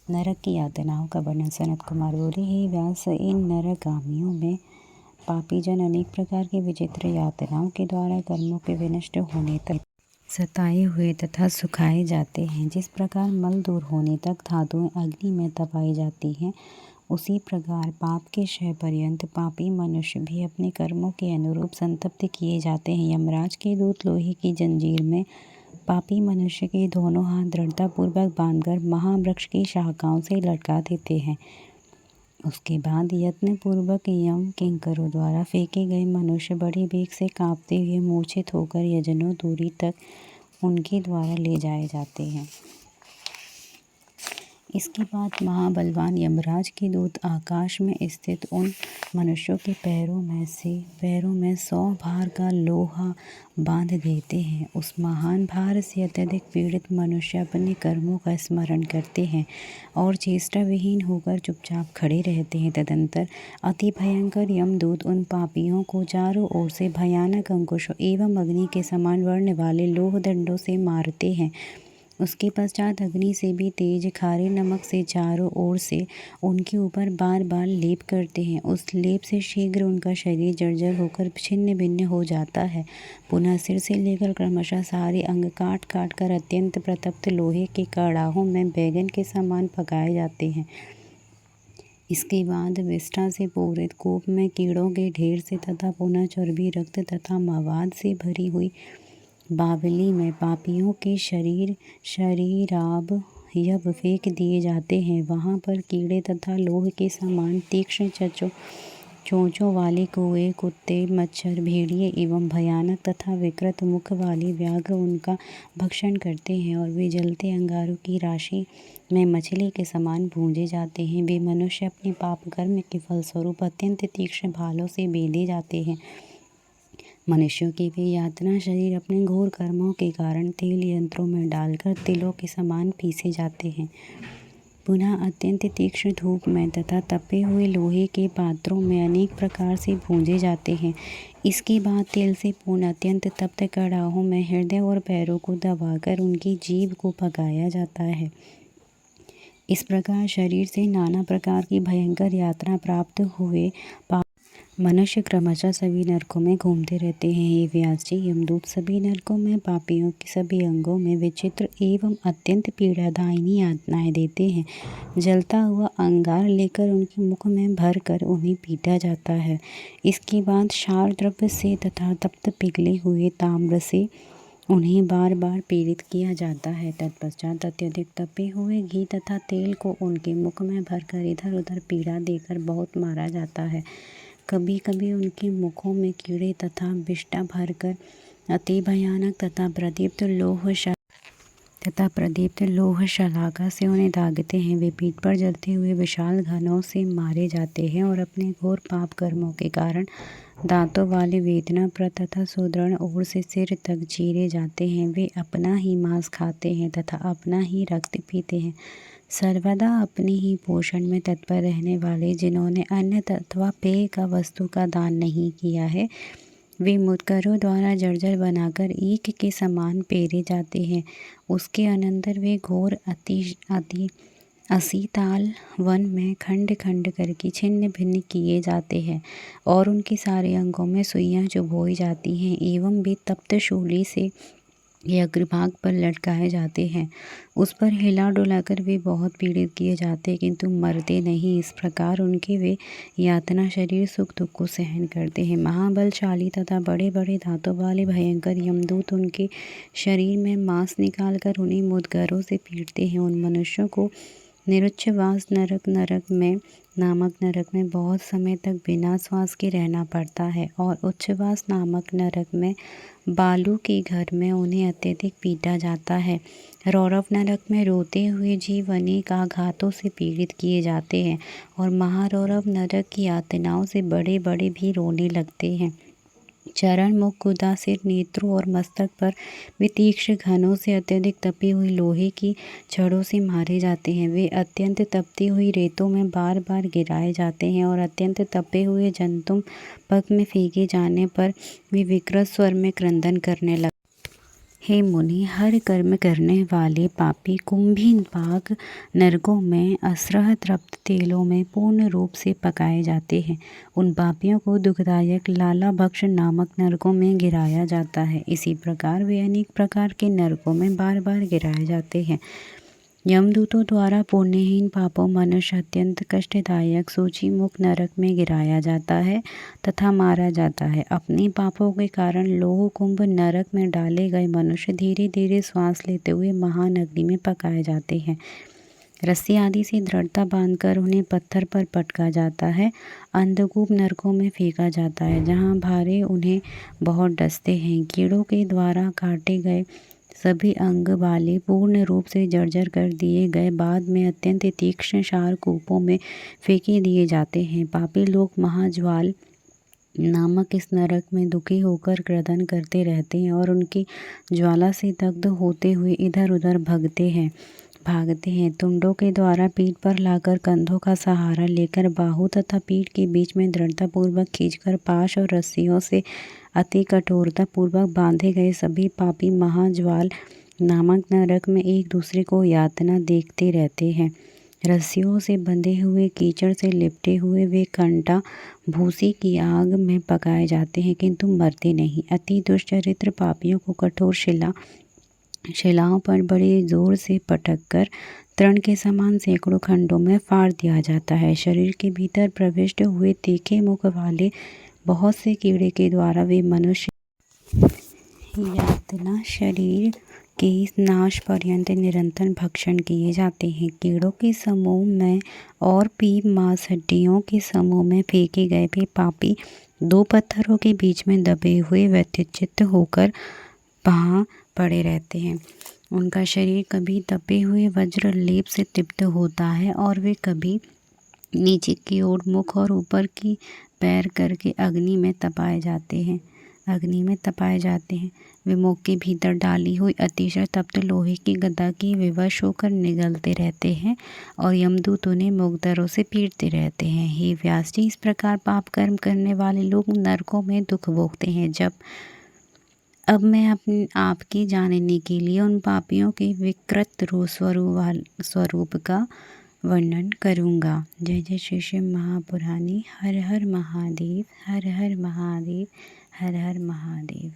नरक की यातनाओं का वर्णन सनत कुमार बोले, हे व्यास, इन नरगामियों में पापी जन अनेक प्रकार की विचित्र यातनाओं के द्वारा कर्मों के विनष्ट होने तक सताए हुए तथा सुखाए जाते हैं। जिस प्रकार मल दूर होने तक धातुएं अग्नि में तपाई जाती हैं, उसी प्रकार पाप के क्षय पर्यंत पापी मनुष्य भी अपने कर्मों के अनुरूप संतप्त किए जाते हैं। यमराज के दूत लोहे की जंजीर में पापी मनुष्य के दोनों हाथ दृढ़तापूर्वक बांधकर महावृक्ष की शाखाओं से लटका देते हैं। उसके बाद यत्नपूर्वक यम किंकरों द्वारा फेंके गए मनुष्य बड़े वेग से कांपते हुए मूर्छित होकर यजनों दूरी तक उनके द्वारा ले जाए जाते हैं। इसके बाद महाबलवान यमराज के दूत आकाश में स्थित उन मनुष्यों के पैरों में 100 भार का लोहा बांध देते हैं। उस महान भार से अत्यधिक पीड़ित मनुष्य अपने कर्मों का स्मरण करते हैं और चेष्टा विहीन होकर चुपचाप खड़े रहते हैं। तदंतर अति भयंकर यमदूत उन पापियों को चारों ओर से भयानक अंकुशों एवं अग्नि के समान वर्ण वाले लोह दंडों से मारते हैं। उसके पश्चात अग्नि से भी तेज खारे नमक से चारों ओर से उनके ऊपर बार बार लेप करते हैं। उस लेप से शीघ्र उनका शरीर जर्जर होकर छिन्न भिन्न हो जाता है। पुनः सिर से लेकर क्रमशः सारे अंग काट काट कर अत्यंत प्रतप्त लोहे के कड़ाहों में बैगन के समान पकाए जाते हैं। इसके बाद विष्ठा से पूरित कूप में कीड़ों के ढेर से तथा पुनः चर्बी, रक्त तथा मवाद से भरी हुई बावली में पापियों के शरीराब यब फेंक दिए जाते हैं। वहाँ पर कीड़े तथा लोह के समान तीक्ष्ण चोंचों वाले कौवे, कुत्ते, मच्छर, भेड़िए एवं भयानक तथा विकृत मुख वाले व्याघ्र उनका भक्षण करते हैं और वे जलते अंगारों की राशि में मछली के समान भूंजे जाते हैं। वे मनुष्य अपने पाप कर्म के फलस्वरूप अत्यंत तीक्ष्ण भालों से बेधे जाते हैं। मनुष्यों के वे यातना शरीर अपने घोर कर्मों के कारण तेल यंत्रों में डालकर तिलों के समान पीसे जाते हैं। पुनः अत्यंत तीक्ष्ण धूप में तथा तपे हुए लोहे के पात्रों में अनेक प्रकार से भूंजे जाते हैं। इसके बाद तेल से पूर्ण अत्यंत तप्त कड़ाहों में हृदय और पैरों को दबाकर उनकी जीभ को पकाया जाता है। इस प्रकार शरीर से नाना प्रकार की भयंकर यातना प्राप्त हुए मनुष्य क्रमशः सभी नरकों में घूमते रहते हैं। हे व्यास जी, यमदूत सभी नरकों में पापियों के सभी अंगों में विचित्र एवं अत्यंत पीड़ादायिनी यातनाएं देते हैं। जलता हुआ अंगार लेकर उनके मुख में भर कर उन्हें पीटा जाता है। इसके बाद क्षार द्रव्य से तथा तप्त पिघले हुए ताम्र से उन्हें बार बार पीड़ित किया जाता है। तत्पश्चात अत्यधिक तपे हुए घी तथा तेल को उनके मुख में भरकर इधर उधर पीड़ा देकर बहुत मारा जाता है। कभी कभी उनके मुखों में कीड़े तथा विष्ठा भरकर अति भयानक तथा प्रदीप्त लोह शलाका से उन्हें दागते हैं। वे पीठ पर जलते हुए विशाल घनों से मारे जाते हैं और अपने घोर पाप कर्मों के कारण दांतों वाले वेदनाप्रद तथा सुदृढ़ ओर से सिर तक चीरे जाते हैं। वे अपना ही मांस खाते हैं तथा अपना ही रक्त पीते हैं। सर्वदा अपने ही पोषण में तत्पर रहने वाले जिन्होंने अन्न अथवा पेय का वस्तु का दान नहीं किया है, वे मुद्गरों द्वारा जर्जर बनाकर ईख के समान पेरे जाते हैं। उसके अनंतर वे घोर असीताल वन में खंड खंड करके छिन्न भिन्न किए जाते हैं और उनके सारे अंगों में सुइयां चुभोई जाती हैं एवं वे तप्त शूली से अग्रभाग पर लटकाए जाते हैं। उस पर हिला डुलाकर वे बहुत पीड़ित किए जाते किंतु मरते नहीं। इस प्रकार उनके वे यातना शरीर सुख दुख को सहन करते हैं। महाबलशाली तथा बड़े बड़े दांतों वाले भयंकर यमदूत उनके शरीर में मांस निकालकर उन्हें मुद्गरों से पीटते हैं। उन मनुष्यों को निरुच्छ्वास नामक नरक में बहुत समय तक बिना श्वास के रहना पड़ता है और उच्छ्वास नामक नरक में बालू के घर में उन्हें अत्यधिक पीटा जाता है। रौरव नरक में रोते हुए जीव अनेक आघातों से पीड़ित किए जाते हैं और महारौरव नरक की यातनाओं से बड़े बड़े भी रोने लगते हैं। चरण, मुख, गुदा, सिर, नेत्रों और मस्तक पर वे तीक्ष्ण घनों से अत्यधिक तपी हुई लोहे की छड़ों से मारे जाते हैं। वे अत्यंत तपती हुई रेतों में बार बार गिराए जाते हैं और अत्यंत तपे हुए जंतुम पग में फेंके जाने पर वे विकृत स्वर में क्रंदन करने लगते। हे मुनि, हर कर्म करने वाले पापी कुंभी पाक नरकों में असरह तृप्त तेलों में पूर्ण रूप से पकाए जाते हैं। उन पापियों को दुखदायक लाला भक्ष नामक नरकों में गिराया जाता है। इसी प्रकार वे अनेक प्रकार के नरकों में बार बार गिराए जाते हैं। यमदूतों द्वारा पुण्यहीन पापों मनुष्य अत्यंत कष्टदायक सूची मुख नरक में गिराया जाता है तथा मारा जाता है। अपने पापों के कारण लोह कुंभ नरक में डाले गए मनुष्य धीरे धीरे श्वास लेते हुए महान अग्नि में पकाए जाते हैं। रस्सी आदि से दृढ़ता बांधकर उन्हें पत्थर पर पटका जाता है। अंधकूप नरकों में फेंका जाता है, जहाँ भारे उन्हें बहुत डसते हैं। कीड़ों के द्वारा काटे गए सभी अंग वाले पूर्ण रूप से जर्जर कर दिए गए बाद में अत्यंत तीक्ष्ण क्षार कूपों में फेंके दिए जाते हैं। पापी लोग महाज्वाल नामक इस नरक में दुखी होकर क्रदन करते रहते हैं और उनकी ज्वाला से दग्ध होते हुए इधर उधर भागते हैं। तुंडों के द्वारा पीठ पर लाकर कंधों का सहारा लेकर बाहु तथा पीठ के बीच में दृढ़तापूर्वक खींचकर पाश और रस्सियों से अति कठोरता पूर्वक बांधे गए सभी पापी महाज्वाल नामक नरक में एक दूसरे को यातना देखते रहते हैं। रस्सियों से बंधे हुए कीचड़ से लिपटे हुए वे कंटा भूसी की आग में पकाए जाते हैं, किंतु मरते नहीं। अति दुष्चरित्र पापियों को कठोर शिलाओं पर बड़े जोर से पटककर तृण के समान सैकड़ों खंडों में फाड़ दिया जाता है। शरीर के भीतर प्रविष्ट हुए तीखे मुख वाले बहुत से कीड़े के द्वारा वे मनुष्य यातना शरीर के नाश पर्यंत निरंतर भक्षण किए जाते हैं। कीड़ों के समूह में और पीप मांस हड्डियों के समूह में फेंके गए वे पापी दो पत्थरों के बीच में दबे हुए व्यथित होकर वहाँ पड़े रहते हैं। उनका शरीर कभी तपे हुए वज्र लेप से तृप्त होता है और वे कभी नीचे की ओर मुख और ऊपर की पैर करके अग्नि में तपाए जाते हैं। वे मुख के भीतर डाली हुई अतिशय तप्त लोहे की गदा की विवश होकर निगलते रहते हैं और यमदूत उन्हें मुग्धरों से पीटते रहते हैं। हे व्यास जी, इस प्रकार पाप कर्म करने वाले लोग नरकों में दुख भोगते हैं। अब मैं अपने आपके जानने के लिए उन पापियों के विकृत स्वरूप का वर्णन करूँगा। जय जय श्री शिव महापुराणी। हर हर महादेव, हर हर महादेव, हर हर महादेव।